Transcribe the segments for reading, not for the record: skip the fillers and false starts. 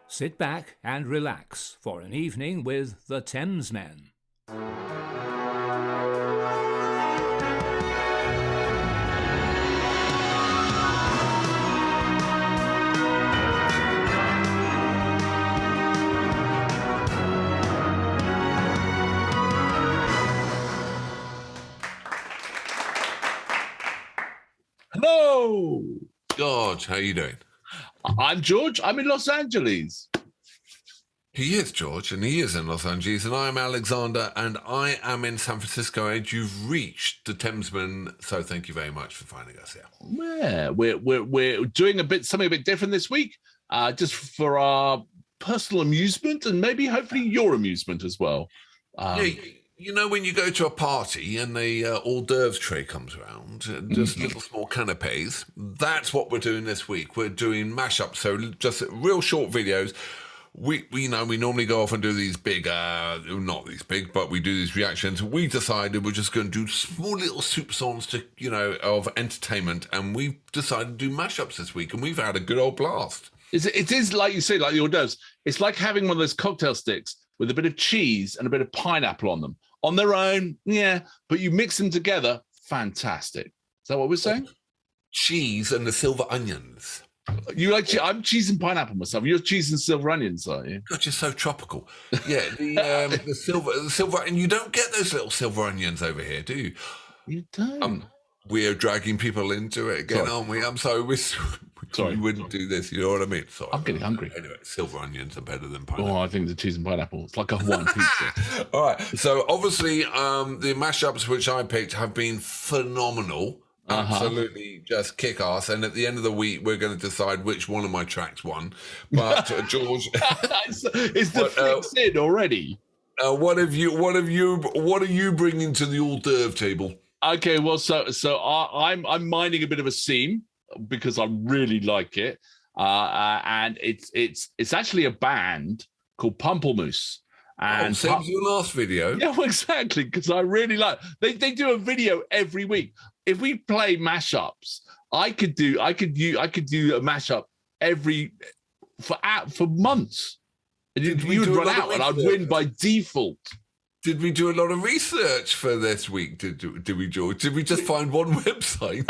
Sit back and relax for an evening with the Thamesmen. Hello, George, how you doing? I'm George. I'm in Los Angeles. He is George, and he is in Los Angeles, and I am Alexander, and I am in San Francisco. And you've reached the Thamesmen, so thank you very much for finding us here. Yeah, we're doing something a bit different this week, just for our personal amusement and maybe hopefully your amusement as well. You know, when you go to a party and the hors d'oeuvres tray comes around, just little small canapes, that's what we're doing this week. We're doing mashups, so just real short videos. We normally go off and do these big, not these big, but we do these reactions. We decided we're just going to do small little soup songs of entertainment, and we've decided to do mashups this week, and we've had a good old blast. It is like you say, like the hors d'oeuvres. It's like having one of those cocktail sticks with a bit of cheese and a bit of pineapple on them. On their own, yeah, but you mix them together, fantastic. Is that what we're saying? Cheese and the silver onions. You like I'm cheese and pineapple myself. You're cheese and silver onions, aren't you? God, you're so tropical. Yeah, the silver, and you don't get those little silver onions over here, do you? You don't. We are dragging people into it again, aren't we? I'm sorry. We wouldn't do this. You know what I mean? Sorry. I'm getting hungry. Anyway, silver onions are better than pineapple. Oh, I think the cheese and pineapple. It's like a Hawaiian pizza. All right. So obviously, the mashups which I picked have been phenomenal. Absolutely just kick ass. And at the end of the week, we're going to decide which one of my tracks won. But George, is the fix in already? What are you bringing to the hors d'oeuvre table? Okay, well, so I'm minding a bit of a seam because I really like it, and it's actually a band called Pomplamoose. And same as your last video. Yeah, well, exactly, because I really like. They do a video every week. If we play mashups, I could do a mashup for months. And you would run out, and I'd win by default. Did we do a lot of research for this week? Did we, George? Did we just find one website?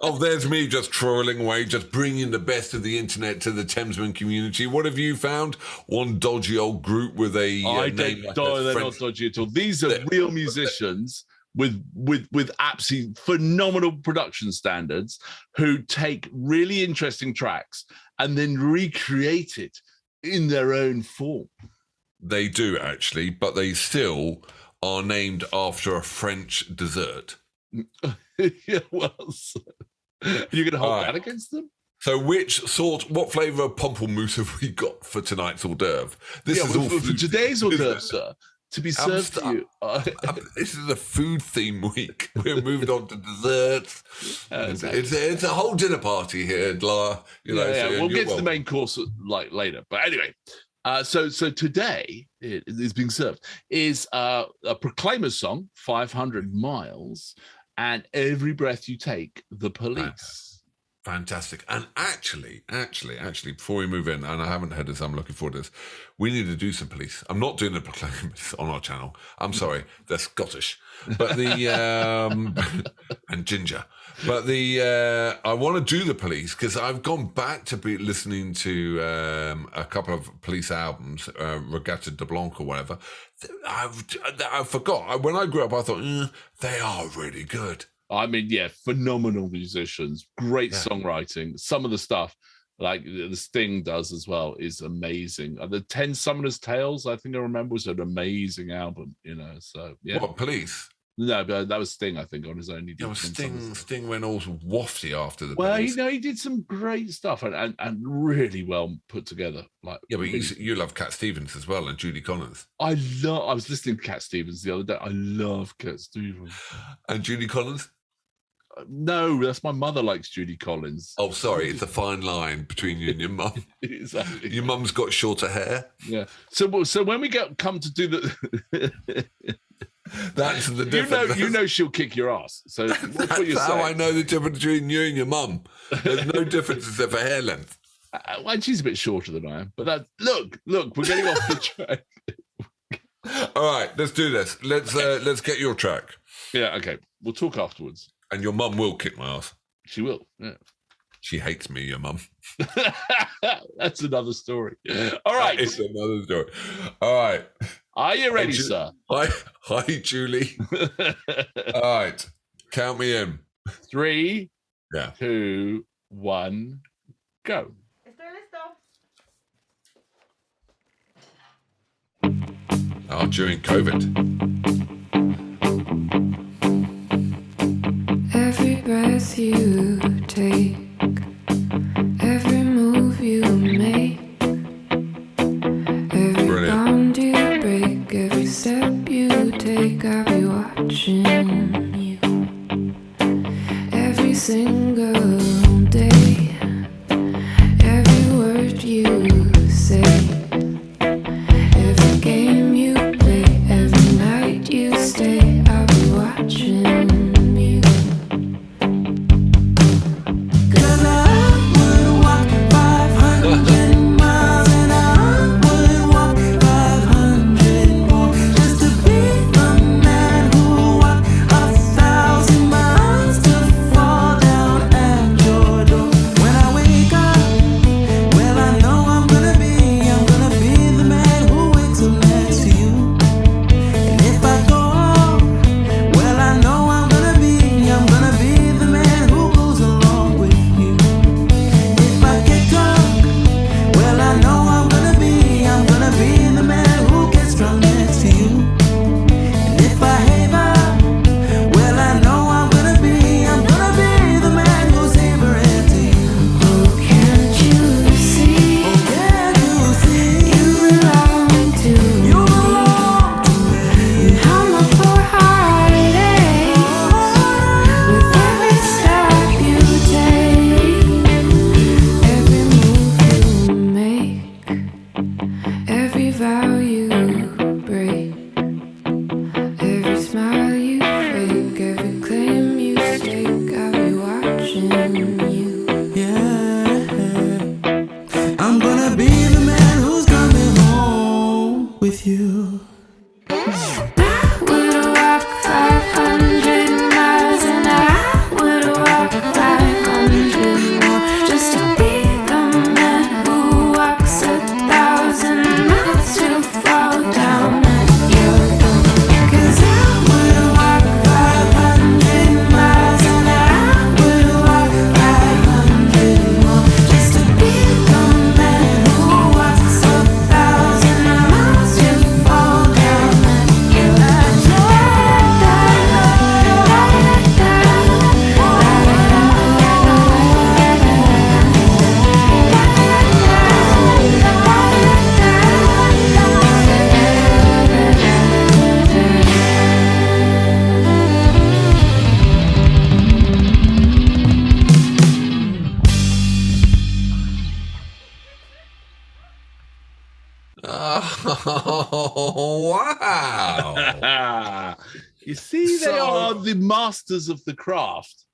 Oh, there's me just trolling away, just bringing the best of the internet to the Thamesmen community. What have you found? One dodgy old group with a name like they're not dodgy at all. These are real musicians with absolutely phenomenal production standards who take really interesting tracks and then recreate it in their own form. They do, actually, but they still are named after a French dessert. Yeah, well, you're going to hold that against them? So what flavour of Pomplamoose have we got for tonight's hors d'oeuvre? For today's hors d'oeuvre, sir, to be served to you. This is a food theme week. We're moving on to desserts. Exactly. It's a whole dinner party here. So we'll get to the main course later. But anyway, so today it is being served is a Proclaimers song, 500 Miles, and Every Breath You Take, The Police. Fantastic. And actually, before we move in, and I haven't heard this, I'm looking forward to this, we need to do some Police. I'm not doing the Proclaimers on our channel. I'm sorry, they're Scottish. But and ginger. But I want to do the Police because I've gone back to be listening to a couple of Police albums, Regatta de Blanc or whatever. I forgot. When I grew up, I thought, they are really good. I mean, yeah, phenomenal musicians, great songwriting. Some of the stuff, like the Sting does as well, is amazing. The 10 Summoner's Tales, I think I remember, was an amazing album, so yeah. What, Police? No, but that was Sting, I think, on his own. Sting went all wafty after the Police. Well, he did some great stuff and really well put together. But you love Cat Stevens as well and Judy Collins. I was listening to Cat Stevens the other day. I love Cat Stevens. And Judy Collins? No, that's my mother likes Judy Collins. Oh, sorry, it's a fine line between you and your mum. Exactly. Your mum's got shorter hair. Yeah. So when we come to do the That's the difference. You know she'll kick your ass. So that's what you're how saying. I know the difference between you and your mum. There's no difference except for hair length. Well, she's a bit shorter than I am. But look, we're getting off the track. All right, let's do this. Let's get your track. Yeah, okay. We'll talk afterwards. And your mum will kick my ass. She will. Yeah. She hates me, your mum. That's another story. All right. It's another story. All right. Are you ready, sir? Hi, Julie. All right. Count me in. 3, Yeah. 2, 1, go. Oh, during COVID. Every breath you take, every move you make, every bond you break, every step you take, I'll be watching you. Every single day, every word you say, every game you play, every night you stay, I'll be watching you. 'Cause I would walk 500 miles and I would walk 500 more just to be the man who walked 1,000 miles to fall down at your door. When I wake up, well, I know I'm gonna be the man who wakes up next to you. And if I go out, well, I know I'm gonna be the man who goes along with you. If I get drunk, well, I know I'm gonna be the man who gets drunk next to you. And if I have out, well, I know I'm gonna be the man who's neighboring to you. Oh, can't you see? Oh, can't you see? You belong to me. And how much for heart it aches with every step you take, every move you make, every vow you break, every smile you fake, every claim you stake, I'll be watching you. Yeah, I'm gonna be the man who's coming home with you. I would walk 500 miles and I would walk 500 more just to be the man who walks 1,000 miles to fall down at your door. 'Cause I would walk 500 miles and I would walk 500 more just to be the man who walks 1,000 miles to fall down at your door. Oh, wow. You see, they are the masters of the craft.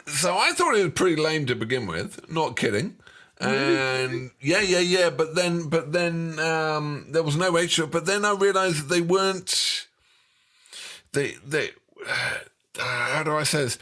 So I thought it was pretty lame to begin with, not kidding. And yeah. But then there was no extra. But then I realized that they weren't. How do I say this?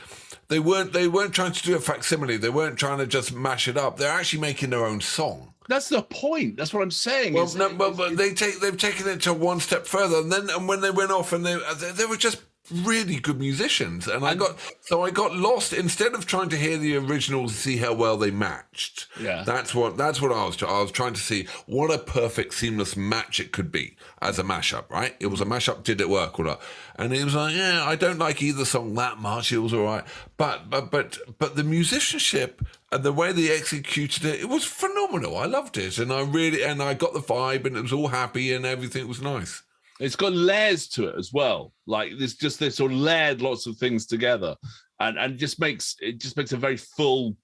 They weren't trying to do a facsimile. They weren't trying to just mash it up. They're actually making their own song. That's the point. That's what I'm saying. Well, but they've taken it to one step further, and when they went off, and they were just really good musicians, and I got lost. Instead of trying to hear the originals, see how well they matched. Yeah, that's what I was trying to see what a perfect seamless match it could be as a mashup. Right? It was a mashup. Did it work or not? And he was like, yeah, I don't like either song that much. It was all right, but the musicianship and the way they executed it was phenomenal. I loved it, and I got the vibe, and it was all happy, and everything was nice. It's got layers to it as well. Like there's just this sort of layered lots of things together, and it just makes a very full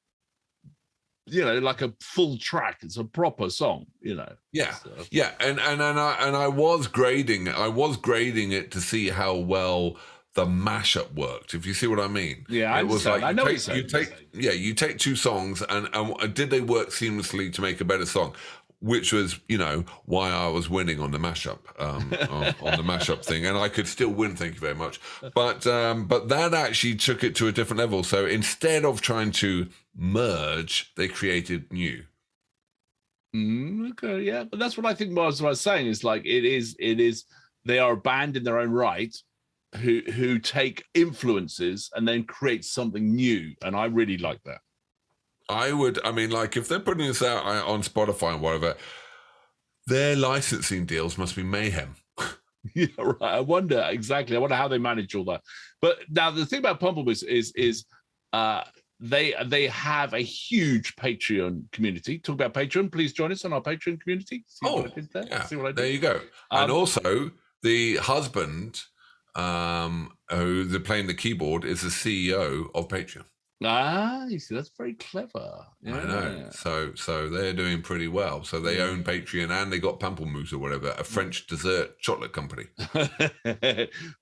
like a full track. It's a proper song, Yeah, So, yeah, and I was grading. I was grading it to see how well the mashup worked. If you see what I mean. Yeah, I it was understand. like I know you take two songs and did they work seamlessly to make a better song? Which was, why I was winning on the mashup, on the mashup thing, and I could still win. Thank you very much. But that actually took it to a different level. So instead of trying to merge, they created new. Okay, yeah, but that's what I think. What I was saying is like it is. They are a band in their own right, who take influences and then create something new, and I really like that. Like if they're putting this out on Spotify and whatever, their licensing deals must be mayhem. Yeah, right. I wonder how they manage all that. But now the thing about Pomplamoose is they have a huge Patreon community. Talk about Patreon. Please join us on our Patreon community. See what I did there? Yeah. See what I did? There you go. And also the husband who's playing the keyboard is the CEO of Patreon. You see, that's very clever. Yeah. I know. So they're doing pretty well. So they own Patreon and they got Pomplamoose or whatever, a French dessert chocolate company.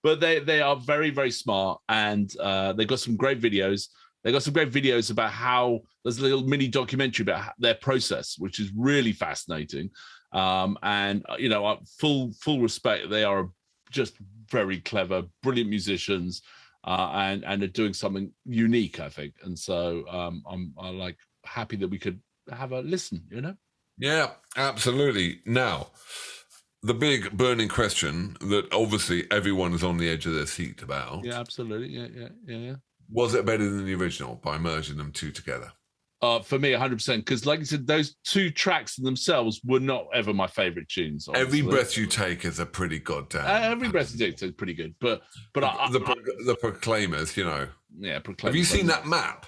But they are very, very smart, and they got some great videos. They got some great videos about how there's a little mini documentary about their process, which is really fascinating. And full respect. They are just very clever, brilliant musicians. And are doing something unique, I think, and so I'm like happy that we could have a listen. Yeah, absolutely. Now, the big burning question that obviously everyone is on the edge of their seat about. Yeah, absolutely. Yeah. Was it better than the original by merging them two together? For me, 100%. Because, like I said, those two tracks themselves were not ever my favorite tunes. Honestly. Every Breath You Take is a pretty goddamn. Every Breath You Take is pretty good, but the Proclaimers, Yeah, Proclaimers. Have you seen that map?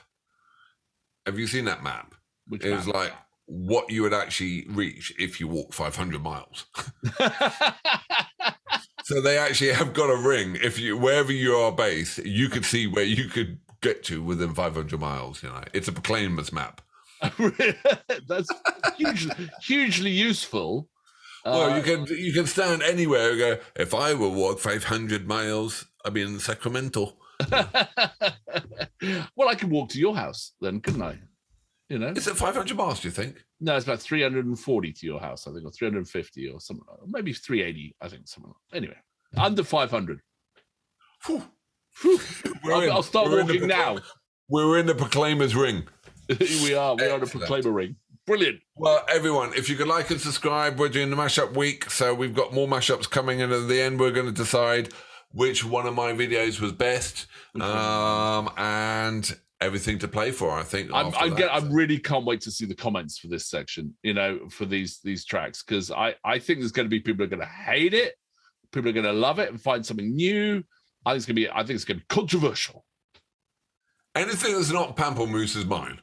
Which it was like what you would actually reach if you walk 500 miles. So they actually have got a ring. Wherever you are based, you could see where you could get to within 500 miles. It's a Proclaimers map. That's hugely uswell. Well, you can stand anywhere and go, if I will walk 500 miles, I'd be in Sacramento. Well, I could walk to your house then, couldn't I? Is it 500 miles, do you think? No, it's about 340 to your house, I think, or 350 or something, maybe 380, I think, something. Anyway, under 500. Whew. I'll start walking now. We're in the Proclaimers ring. We are in the Proclaimer ring. Brilliant. Well, everyone, if you could like and subscribe, we're doing the mashup week, so we've got more mashups coming, and at the end we're going to decide which one of my videos was best, and everything to play for. I think I really can't wait to see the comments for this section. For these tracks, because I think there's going to be people who are going to hate it, people are going to love it and find something new. I think it's going to be controversial. Anything that's not Pomplamoose is mine.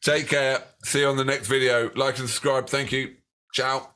Take care. See you on the next video. Like and subscribe. Thank you. Ciao.